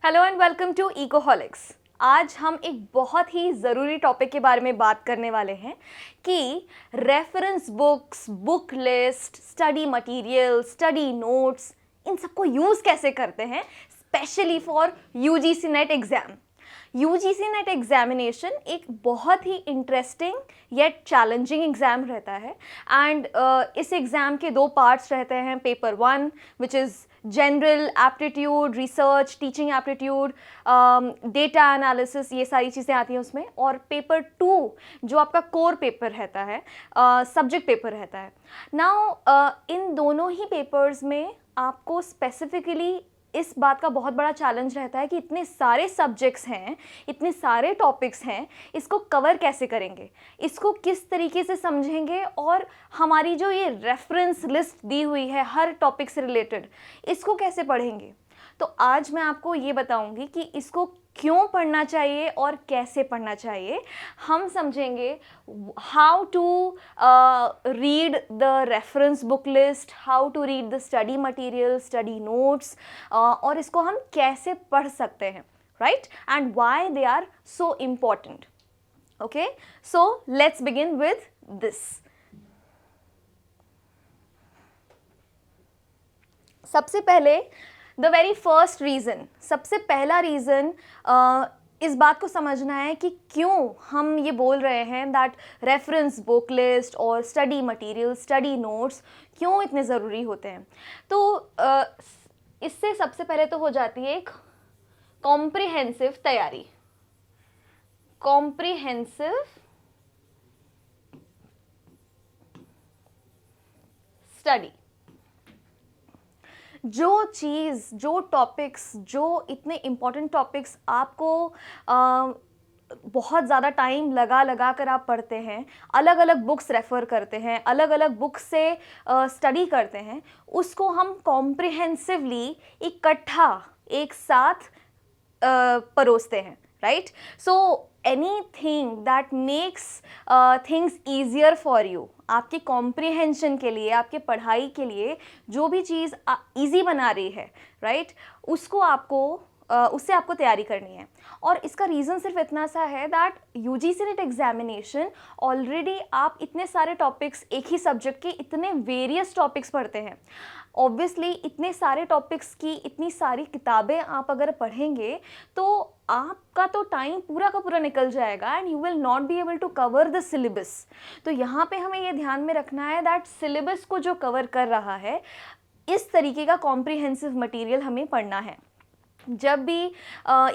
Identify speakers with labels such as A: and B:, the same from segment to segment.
A: Hello and welcome to Ecoholics. आज हम एक बहुत ही ज़रूरी टॉपिक के बारे में बात करने वाले हैं कि reference books, book list, study material, study notes, इन सबको यूज़ कैसे करते हैं, specially for UGC NET exam. UGC NET examination एक बहुत ही इंटरेस्टिंग येट चैलेंजिंग एग्ज़ाम रहता है एंड इस एग्ज़ाम के दो पार्ट्स रहते हैं। Paper 1 which is general aptitude, research, teaching aptitude, data analysis, ये सारी चीज़ें आती हैं उसमें। और पेपर 2 जो आपका कोर पेपर रहता है, सब्जेक्ट पेपर रहता है। नाउ इन दोनों ही पेपर्स में आपको स्पेसिफिकली इस बात का बहुत बड़ा चैलेंज रहता है कि इतने सारे सब्जेक्ट्स हैं, इतने सारे टॉपिक्स हैं, इसको कवर कैसे करेंगे, इसको किस तरीके से समझेंगे और हमारी जो ये रेफरेंस लिस्ट दी हुई है हर टॉपिक से रिलेटेड, इसको कैसे पढ़ेंगे। तो आज मैं आपको ये बताऊंगी कि इसको क्यों पढ़ना चाहिए और कैसे पढ़ना चाहिए। हम समझेंगे how to read the reference book list, how to read the study material, study notes, और इसको हम कैसे पढ़ सकते हैं, right, and why they are so important. Okay, so let's begin with this. सबसे पहले द वेरी फर्स्ट रीज़न, सबसे पहला रीज़न इस बात को समझना है कि क्यों हम ये बोल रहे हैं दैट रेफरेंस बुक लिस्ट और स्टडी मटेरियल, स्टडी नोट्स क्यों इतने ज़रूरी होते हैं। तो इससे सबसे पहले तो हो जाती है एक कॉम्प्रिहेंसिव तैयारी, कॉम्प्रिहेंसिव स्टडी। जो चीज़, जो टॉपिक्स, जो इतने इम्पॉर्टेंट टॉपिक्स आपको बहुत ज़्यादा टाइम लगा कर आप पढ़ते हैं, अलग अलग बुक्स रेफ़र करते हैं, अलग अलग बुक्स से स्टडी करते हैं, उसको हम कॉम्प्रिहेंसिवली इकट्ठा एक साथ परोसते हैं, right. So anything that makes things easier for you, आपकी कॉम्प्रिहेंशन के लिए, आपके पढ़ाई के लिए जो भी चीज़ ईजी बना रही है, राइट, उसको आपको उससे आपको तैयारी करनी है। और इसका रीज़न सिर्फ इतना सा है that UGC NET examination already आप इतने सारे टॉपिक्स, एक ही सब्जेक्ट के इतने वेरियस टॉपिक्स पढ़ते हैं। ऑब्वियसली इतने सारे टॉपिक्स की इतनी सारी किताबें आप अगर पढ़ेंगे तो आपका तो टाइम पूरा का पूरा निकल जाएगा and you will not be able to cover the syllabus. तो यहाँ पे हमें ये ध्यान में रखना है दैट सिलेबस को जो कवर कर रहा है, इस तरीके का कॉम्प्रिहेंसिव मटेरियल हमें पढ़ना है। जब भी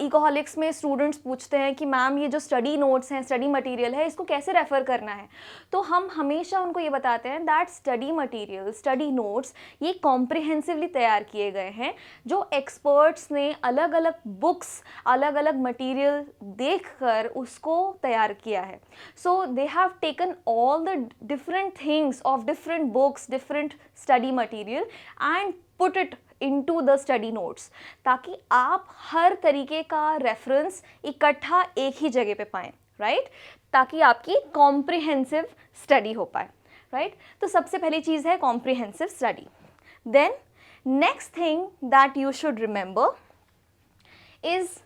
A: इकोहॉलिक्स में स्टूडेंट्स पूछते हैं कि मैम ये जो स्टडी नोट्स हैं, स्टडी मटेरियल है, इसको कैसे रेफ़र करना है, तो हम हमेशा उनको ये बताते हैं that study material, study notes ये कॉम्प्रिहेंसिवली तैयार किए गए हैं, जो एक्सपर्ट्स ने अलग अलग बुक्स, अलग अलग मटेरियल देखकर उसको तैयार किया है। So they have taken all the different things of different books, different study material and put it into the study notes, ताकि आप हर तरीके का रेफरेंस इकट्ठा एक ही जगह पे पाएँ, राइट, ताकि आपकी कॉम्प्रिहेंसिव स्टडी हो पाए, राइट। तो सबसे पहली चीज़ है comprehensive study. Then next thing that you should remember is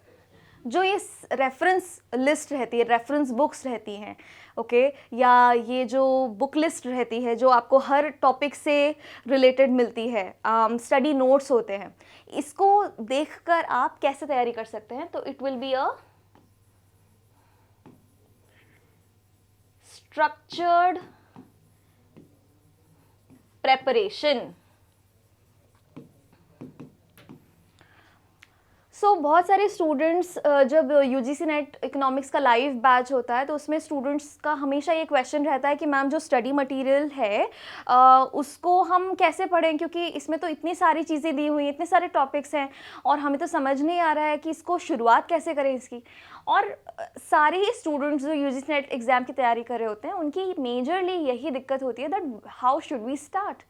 A: जो ये रेफरेंस लिस्ट रहती है, रेफरेंस बुक्स रहती हैं, ओके, या ये जो बुक लिस्ट रहती है जो आपको हर टॉपिक से रिलेटेड मिलती है, स्टडी नोट्स होते हैं, इसको देखकर आप कैसे तैयारी कर सकते हैं। तो it will be a structured preparation. So बहुत सारे स्टूडेंट्स जब यूजीसी नेट इकोनॉमिक्स का लाइव बैच होता है तो उसमें स्टूडेंट्स का हमेशा ये क्वेश्चन रहता है कि मैम जो स्टडी मटेरियल है उसको हम कैसे पढ़ें, क्योंकि इसमें तो इतनी सारी चीज़ें दी हुई हैं, इतने सारे टॉपिक्स हैं और हमें तो समझ नहीं आ रहा है कि इसको शुरुआत कैसे करें इसकी। और सारे ही स्टूडेंट्स जो यूजीसी नेट एग्ज़ाम की तैयारी कर रहे होते हैं उनकी मेजरली यही दिक्कत होती है that how should we start.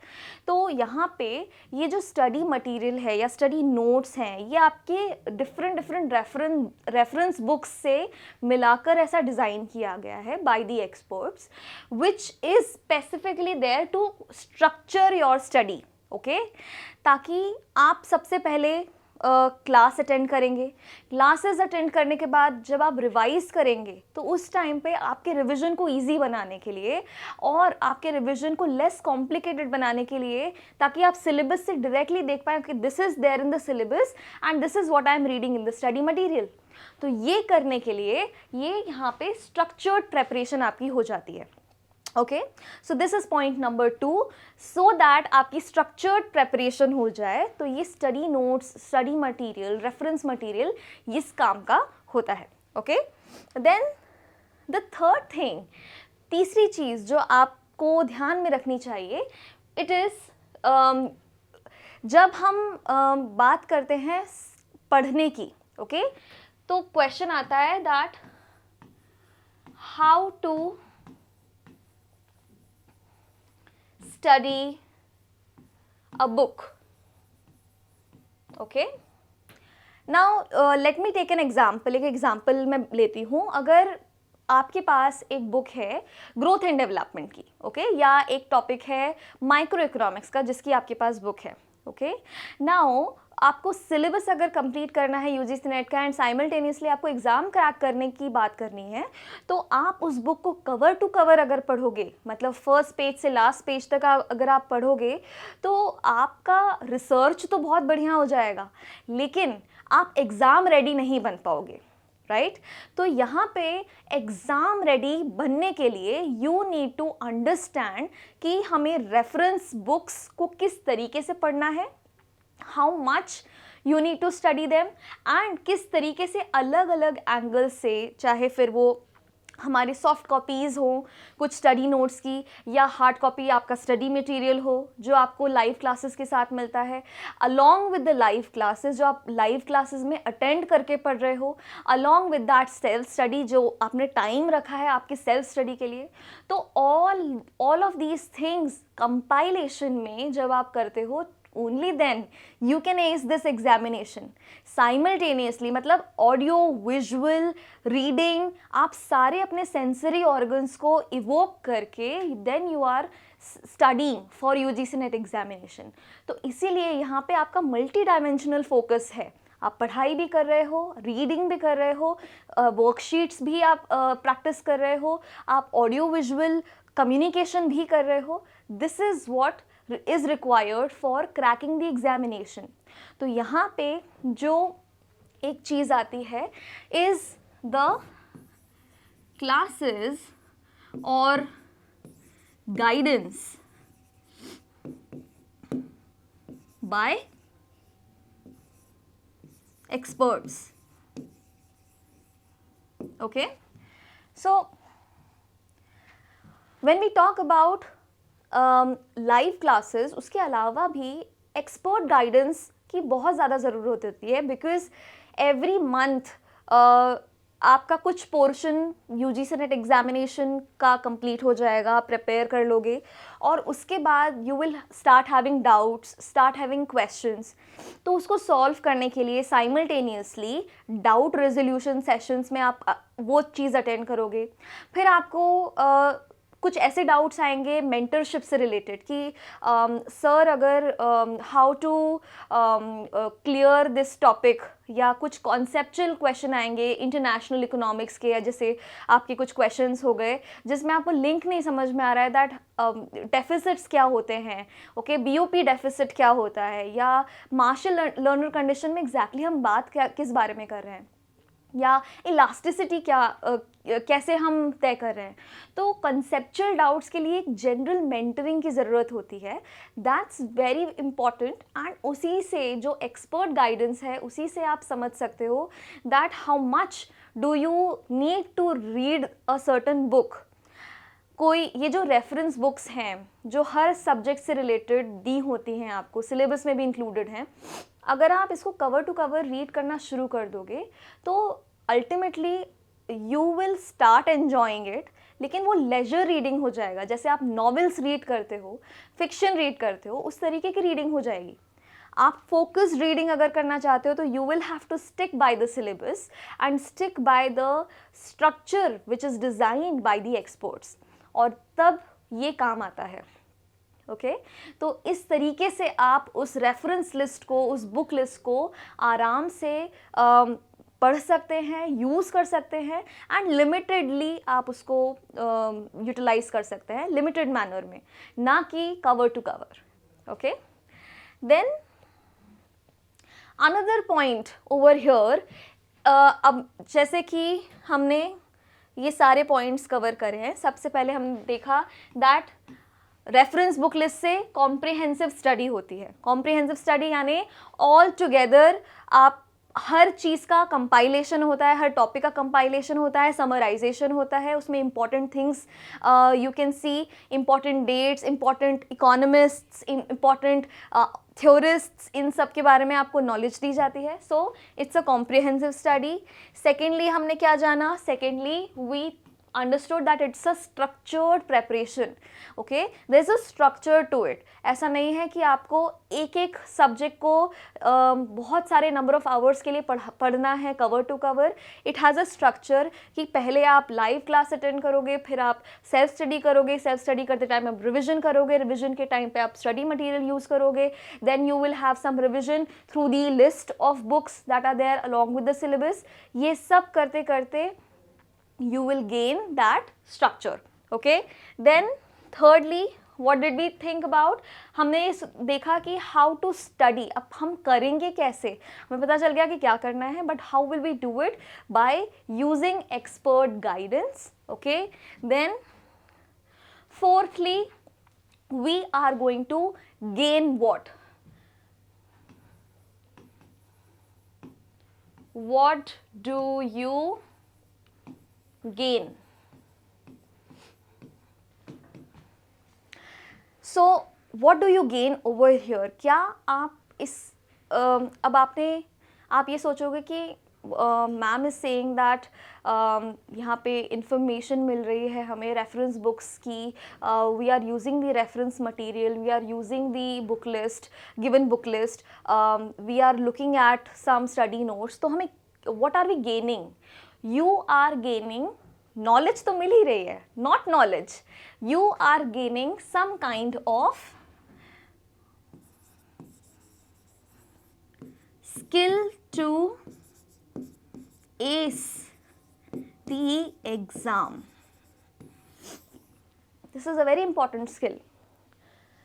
A: तो यहाँ पे ये जो स्टडी मटेरियल है या स्टडी नोट्स हैं, ये आपके डिफरेंट रेफरेंस बुक्स से मिलाकर ऐसा डिज़ाइन किया गया है by the experts, which is specifically there to structure your study, okay, ताकि आप सबसे पहले क्लास अटेंड करेंगे, क्लासेस अटेंड करने के बाद जब आप रिवाइज करेंगे तो उस टाइम पे आपके रिवीजन को इजी बनाने के लिए और आपके रिवीजन को लेस कॉम्प्लिकेटेड बनाने के लिए, ताकि आप सिलेबस से डायरेक्टली देख पाएँ कि this is there in the syllabus and this is what I am reading in the study material. तो ये करने के लिए ये यहाँ पे स्ट्रक्चर्ड प्रेपरेशन आपकी हो जाती है। Okay, so this is point number 2। So that आपकी स्ट्रक्चर्ड प्रेपरेशन हो जाए तो ये study notes, study material, reference material इस काम का होता है। Okay, then the third thing, तीसरी चीज़ जो आपको ध्यान में रखनी चाहिए, इट इज़ जब हम बात करते हैं पढ़ने की, ओके, तो क्वेश्चन आता है that how to study a book. Okay, now let me take an example. एक एग्जाम्पल मैं लेती हूँ। अगर आपके पास एक बुक है ग्रोथ एंड डेवलपमेंट की, ओके, या एक टॉपिक है माइक्रो इकोनॉमिक्स का जिसकी आपके पास बुक है, ओके, नाउ आपको सिलेबस अगर कंप्लीट करना है यूजीसी नेट का एंड साइमल्टेनियसली आपको एग्ज़ाम क्रैक करने की बात करनी है, तो आप उस बुक को कवर टू कवर अगर पढ़ोगे, मतलब फर्स्ट पेज से लास्ट पेज तक अगर आप पढ़ोगे तो आपका रिसर्च तो बहुत बढ़िया हो जाएगा, लेकिन आप एग्ज़ाम रेडी नहीं बन पाओगे, राइट? तो यहाँ पे एग्ज़ाम रेडी बनने के लिए यू नीड टू अंडरस्टैंड कि हमें रेफरेंस बुक्स को किस तरीके से पढ़ना है, how much you need to study them, and किस तरीके से अलग अलग एंगल से, चाहे फिर वो हमारी सॉफ्ट कॉपीज़ हो कुछ स्टडी नोट्स की, या हार्ड कॉपी आपका स्टडी मटेरियल हो जो आपको लाइव क्लासेस के साथ मिलता है, along with the live classes जो आप लाइव क्लासेस में अटेंड करके पढ़ रहे हो, along with that self study जो आपने टाइम रखा है आपकी सेल्फ स्टडी के लिए। तो all of these things compilation में जब आप करते हो, only then you can ace this examination simultaneously, मतलब ऑडियो, विजुअल, रीडिंग, आप सारे अपने सेंसरी ऑर्गन्स को इवोक करके then you are studying for UGC NET examination. तो इसीलिए यहाँ पे आपका मल्टी डायमेंशनल फोकस है, आप पढ़ाई भी कर रहे हो, रीडिंग भी कर रहे हो, वर्कशीट्स भी आप प्रैक्टिस कर रहे हो, आप ऑडियो विजुअल कम्युनिकेशन भी कर रहे हो। This is what is required for cracking the examination। तो यहाँ पे जो एक चीज़ आती है is the classes or guidance by experts। Okay, so when we talk about live classes, उसके अलावा भी एक्सपर्ट गाइडेंस की बहुत ज़्यादा ज़रूरत होती है, बिकॉज एवरी मंथ आपका कुछ पोर्शन यूजीसी नेट एग्जामिनेशन का कंप्लीट हो जाएगा, आप प्रिपेयर कर लोगे और उसके बाद you will start having doubts, start having questions. तो उसको सॉल्व करने के लिए साइमल्टेनियसली डाउट रेजोल्यूशन सेशंस में आप वो चीज़ अटेंड करोगे। फिर आपको कुछ ऐसे डाउट्स आएंगे मेंटरशिप से रिलेटेड कि सर अगर how to clear this topic, या कुछ कॉन्सेप्चुअल क्वेश्चन आएंगे इंटरनेशनल इकोनॉमिक्स के, या जैसे आपके कुछ क्वेश्चंस हो गए जिसमें आपको लिंक नहीं समझ में आ रहा है दैट डेफिसिट्स क्या होते हैं, ओके, बीओपी डेफिसिट क्या होता है, या मार्शल लर्नर कंडीशन में एग्जैक्टली हम बात किस बारे में कर रहे हैं, या इलास्टिसिटी कैसे हम तय कर रहे हैं। तो कंसेप्चुअल डाउट्स के लिए एक जनरल मेंटरिंग की ज़रूरत होती है, दैट्स वेरी इंपॉर्टेंट। एंड उसी से जो एक्सपर्ट गाइडेंस है उसी से आप समझ सकते हो that how much do you need to read a certain book. कोई ये जो रेफरेंस बुक्स हैं जो हर सब्जेक्ट से रिलेटेड दी होती हैं, आपको सिलेबस में भी इंक्लूडेड हैं, अगर आप इसको कवर टू कवर रीड करना शुरू कर दोगे तो ultimately you will start enjoying it, लेकिन वो लेजर रीडिंग हो जाएगा। जैसे आप नॉवेल्स रीड करते हो, फिक्शन रीड करते हो, उस तरीके की रीडिंग हो जाएगी। आप फोकस्ड रीडिंग अगर करना चाहते हो तो you will have to stick by the syllabus and stick by the structure which is designed by the experts, और तब ये काम आता है। ओके तो इस तरीके से आप उस रेफरेंस लिस्ट को, उस बुक लिस्ट को आराम से पढ़ सकते हैं, यूज़ कर सकते हैं एंड लिमिटेडली आप उसको यूटिलाइज कर सकते हैं, लिमिटेड मैनर में, ना कि cover to cover. Okay then another point over here, अब जैसे कि हमने ये सारे पॉइंट्स कवर करे हैं, सबसे पहले हमने देखा दैट रेफरेंस बुक लिस्ट से कॉम्प्रिहेंसिव स्टडी होती है. कॉम्प्रिहेंसिव स्टडी यानी ऑल टुगेदर आप हर चीज़ का कंपाइलेशन होता है, हर टॉपिक का कंपाइलेशन होता है, समराइजेशन होता है, उसमें important things you can see, important dates, important economists, important theorists, इन सब के बारे में आपको नॉलेज दी जाती है. So it's a comprehensive study. Secondly हमने क्या जाना, secondly we understood that it's a structured preparation. Okay, there's a structure to it. ऐसा नहीं है कि आपको एक एक सब्जेक्ट को बहुत सारे नंबर ऑफ आवर्स के लिए पढ़ना है cover to cover. It has a structure कि पहले आप लाइव क्लास अटेंड करोगे, फिर आप सेल्फ स्टडी करोगे, सेल्फ स्टडी करते टाइम आप रिविजन करोगे, रिविजन के टाइम पे आप स्टडी मटेरियल यूज़ करोगे, then you will have some revision through the list of books that are there along with the syllabus. ये सब करते करते you will gain that structure. Okay, then thirdly what did we think about, हमने देखा कि how to study. अब हम करेंगे कैसे, हमें पता चल गया कि क्या करना है, but how will we do it? By using expert guidance. Okay, then fourthly we are going to gain what? What do you gain? So what do you gain over here? क्या आप इस अब आप ये सोचोगे कि मैम इज सेइंग दैट यहाँ पे इंफॉर्मेशन मिल रही है हमें रेफरेंस बुक्स की, we are using the reference material, we are using the book list, given book list, we are looking at some study notes. तो हमें what are we gaining? You are gaining knowledge तो मिल ही रही है, not knowledge. You are gaining some kind of skill to ace the exam. This is a very important skill.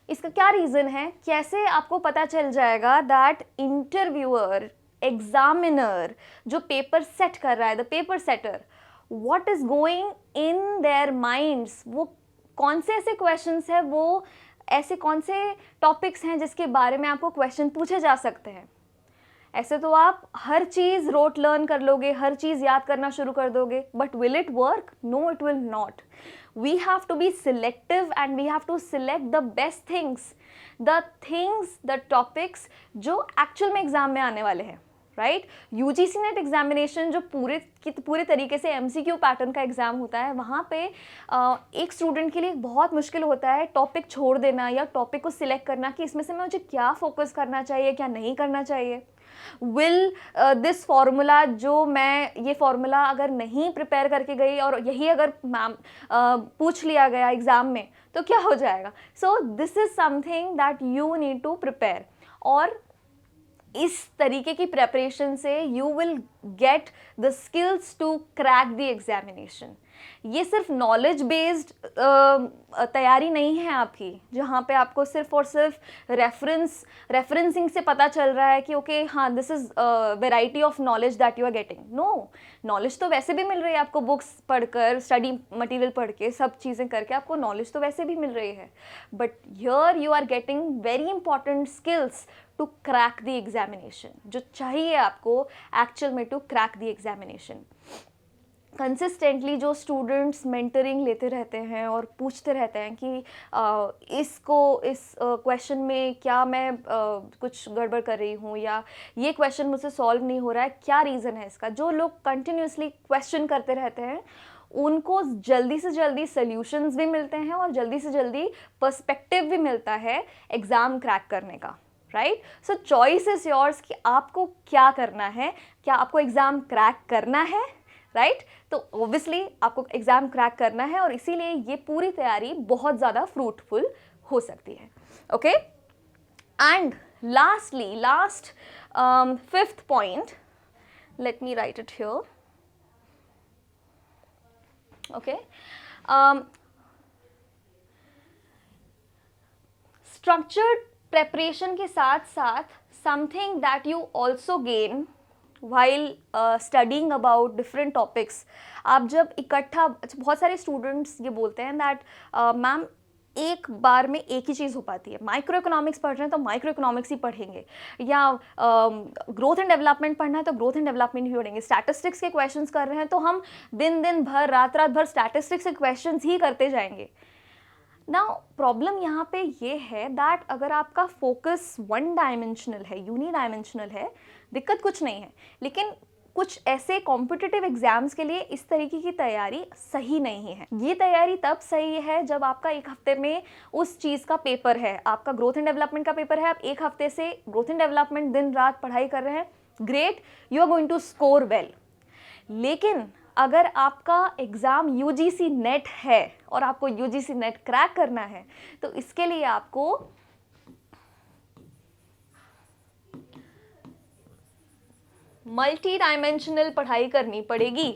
A: इसका क्या reason है? कैसे आपको पता चल जाएगा दैट इंटरव्यूअर, एग्जामिनर जो पेपर सेट कर रहा है, the paper setter, what is going in their minds, वो कौन से ऐसे क्वेश्चंस हैं, वो ऐसे कौन से टॉपिक्स हैं जिसके बारे में आपको क्वेश्चन पूछे जा सकते हैं. ऐसे तो आप हर चीज़ रोट लर्न कर लोगे, हर चीज़ याद करना शुरू कर दोगे, but will it work? No, it will not. We have to be selective and we have to select the best things, the topics जो actual में एग्जाम में आने वाले हैं, राइट. यूजीसी नेट एग्जामिनेशन जो पूरे तरीके से एमसीक्यू पैटर्न का एग्ज़ाम होता है, वहाँ पे एक स्टूडेंट के लिए बहुत मुश्किल होता है टॉपिक छोड़ देना या टॉपिक को सिलेक्ट करना कि इसमें से मुझे क्या फोकस करना चाहिए, क्या नहीं करना चाहिए. विल दिस फार्मूला, जो मैं ये फार्मूला अगर नहीं प्रिपेयर करके गई और यही अगर मैम पूछ लिया गया एग्ज़ाम में तो क्या हो जाएगा. So this is something that you need to prepare. और इस तरीके की प्रेपरेशन से you will get the skills to crack the examination. ये सिर्फ नॉलेज बेस्ड तैयारी नहीं है आपकी, जहाँ पे आपको सिर्फ और सिर्फ रेफरेंसिंग से पता चल रहा है कि ओके हाँ this is variety of knowledge that you are getting. No, knowledge तो वैसे भी मिल रही है आपको, बुक्स पढ़कर, स्टडी मटेरियल पढ़ के, सब चीज़ें करके आपको नॉलेज तो वैसे भी मिल रही है, but here you are getting very important skills to crack the examination, जो चाहिए आपको एक्चुअल में to crack the examination. Consistently जो स्टूडेंट्स मेंटरिंग लेते रहते हैं और पूछते रहते हैं कि इस क्वेश्चन में क्या मैं कुछ गड़बड़ कर रही हूँ या ये क्वेश्चन मुझसे सॉल्व नहीं हो रहा है, क्या रीज़न है इसका, जो लोग कंटिन्यूसली क्वेश्चन करते रहते हैं उनको जल्दी से जल्दी सल्यूशंस भी मिलते हैं और जल्दी से जल्दी पर्सपेक्टिव भी मिलता है एग्ज़ाम क्रैक करने का, right. So choice is yours कि आपको क्या करना है, क्या आपको एग्ज़ाम क्रैक करना है, राइट. तो ऑब्वियसली आपको एग्ज़ाम क्रैक करना है और इसीलिए ये पूरी तैयारी बहुत ज़्यादा फ्रूटफुल हो सकती है. Okay, and last fifth point, let me write it here. Okay, structured preparation के साथ साथ something that you also gain while studying about different topics. आप जब इकट्ठा, बहुत सारे स्टूडेंट्स ये बोलते हैं दैट मैम एक बार में एक ही चीज़ हो पाती है, माइक्रो इकोनॉमिक्स पढ़ रहे हैं तो माइक्रो इकोनॉमिक्स ही पढ़ेंगे, या ग्रोथ एंड डेवलपमेंट पढ़ना है तो ग्रोथ एंड डेवलपमेंट ही पढ़ेंगे, स्टैटिस्टिक्स के क्वेश्चंस कर रहे हैं तो हम दिन भर रात भर स्टैटिस्टिक्स के क्वेश्चंस ही करते जाएंगे. नाउ प्रॉब्लम यहाँ पे ये है दैट अगर आपका फोकस वन डायमेंशनल है, यूनिडायमेंशनल है, दिक्कत कुछ नहीं है, लेकिन कुछ ऐसे कॉम्पिटिटिव एग्जाम्स के लिए इस तरीके की तैयारी सही नहीं है. ये तैयारी तब सही है जब आपका एक हफ्ते में उस चीज़ का पेपर है, आपका ग्रोथ एंड डेवलपमेंट का पेपर है, आप एक हफ्ते से ग्रोथ एंड डेवलपमेंट दिन रात पढ़ाई कर रहे हैं, great, you are going to score well. लेकिन अगर आपका एग्ज़ाम यूजीसी नेट है और आपको यूजीसी नेट क्रैक करना है तो इसके लिए आपको मल्टी डायमेंशनल पढ़ाई करनी पड़ेगी.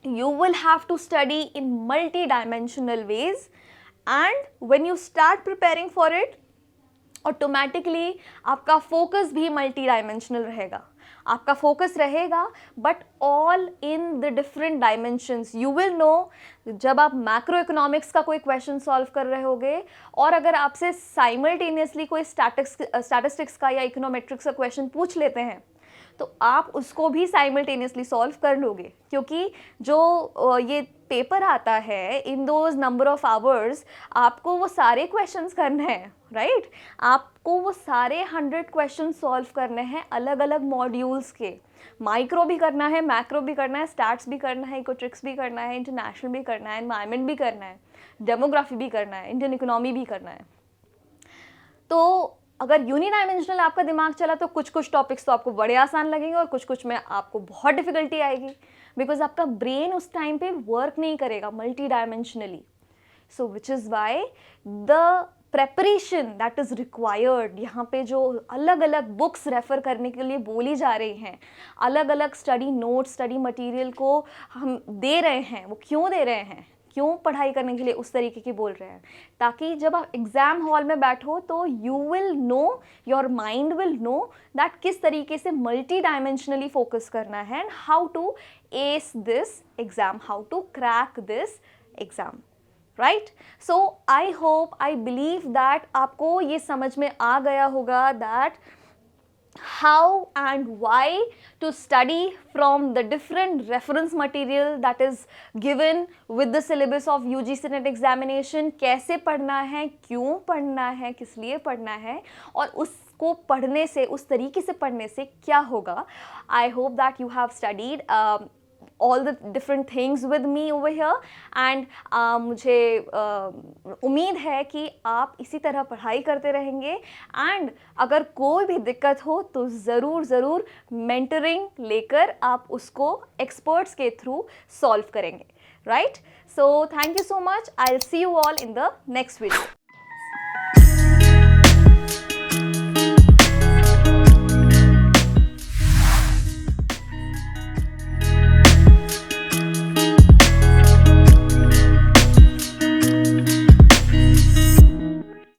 A: You will have to study in multi dimensional ways, and when you start preparing for it, automatically आपका फोकस भी मल्टी डायमेंशनल रहेगा. आपका फोकस रहेगा but all in the different dimensions. You will know, जब आप मैक्रो इकोनॉमिक्स का कोई question solve कर रहे होगे और अगर आपसे साइमल्टेनियसली कोई स्टैटिस्टिक्स का या इकोनोमेट्रिक्स का क्वेश्चन पूछ लेते हैं तो आप उसको भी साइमल्टेनियसली सॉल्व कर लोगे, क्योंकि जो ये पेपर आता है in those number of hours आपको वो सारे क्वेश्चंस करने हैं, राइट? आपको वो सारे 100 क्वेश्चन सॉल्व करने हैं अलग अलग मॉड्यूल्स के. माइक्रो भी करना है, मैक्रो भी करना है, स्टैट्स भी करना है, इकोट्रिक्स भी करना है, इंटरनेशनल भी करना है, एनवायरनमेंट भी करना है, डेमोग्राफी भी करना है, इंडियन इकोनॉमी भी करना है. तो अगर यूनिडायमेंशनल आपका दिमाग चला तो कुछ टॉपिक्स तो आपको बड़े आसान लगेंगे और कुछ में आपको बहुत डिफिकल्टी आएगी, बिकॉज आपका ब्रेन उस टाइम पे वर्क नहीं करेगा multi dimensionally. So which is why the preparation that is required, यहाँ पे जो अलग अलग बुक्स रेफ़र करने के लिए बोली जा रही हैं, अलग अलग स्टडी नोट, स्टडी मटेरियल को हम दे रहे हैं, वो क्यों दे रहे हैं, क्यों पढ़ाई करने के लिए उस तरीके की बोल रहे हैं, ताकि जब आप एग्ज़ाम हॉल में बैठो तो you will know, your mind will know that किस तरीके से मल्टी डायमेंशनली फोकस करना है and how to ace this exam, how to crack this exam, right? So I hope, I believe that आपको ये समझ में आ गया होगा that how and why to study from the different reference material that is given with the syllabus of UGC NET examination. कैसे पढ़ना है, क्यों पढ़ना है, किस लिए पढ़ना है, और उसको पढ़ने से, उस तरीके से पढ़ने से क्या होगा. I hope that you have studied all the different things with me over here, and मुझे उम्मीद है कि आप इसी तरह पढ़ाई करते रहेंगे, and अगर कोई भी दिक्कत हो तो ज़रूर मेंटरिंग लेकर आप उसको एक्सपर्ट्स के थ्रू सॉल्व करेंगे, right? So thank you so much. I will see you all in the next video.